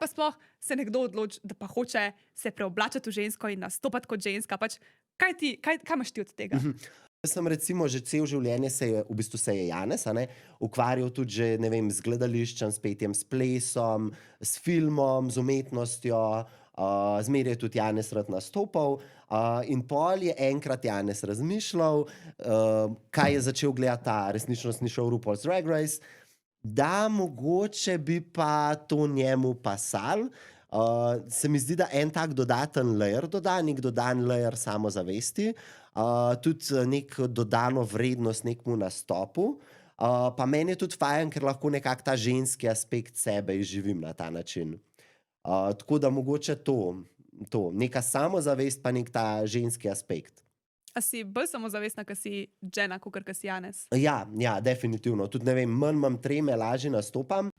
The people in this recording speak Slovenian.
pa sploh se nekdo odloči, da pa hoče se preoblačiti v žensko in nastopati kot ženska? Pač, kaj imaš ti od tega? Jaz sem recimo že cel življenje se je Janez, a ne, ukvarjal tudi že, ne vem, z gledališčem, s petjem, s plesom, s filmom, z umetnostjo, zmeraj je tudi Janez rad nastopal, in pol je enkrat Janez razmišljal, kaj je začel gledati ta resničnostni šov RuPaul's Drag Race, da mogoče bi pa to njemu pasalo. Se mi zdi, da en tak dodaten layer doda, neki dodan layer samozavesti, tudi neko dodano vrednost nekemu nastopu. Pa meni je tudi fajn, ker lahko nekako ta ženski aspekt sebe izživim na ta način. Tako da mogoče to, neka samozavest pa neki ta ženski aspekt. A si bolj samozavestna, ko si Jenna, kakor ko si Janez? Ja, definitivno. Tudi ne vem, manj imam treme, lažje nastopam.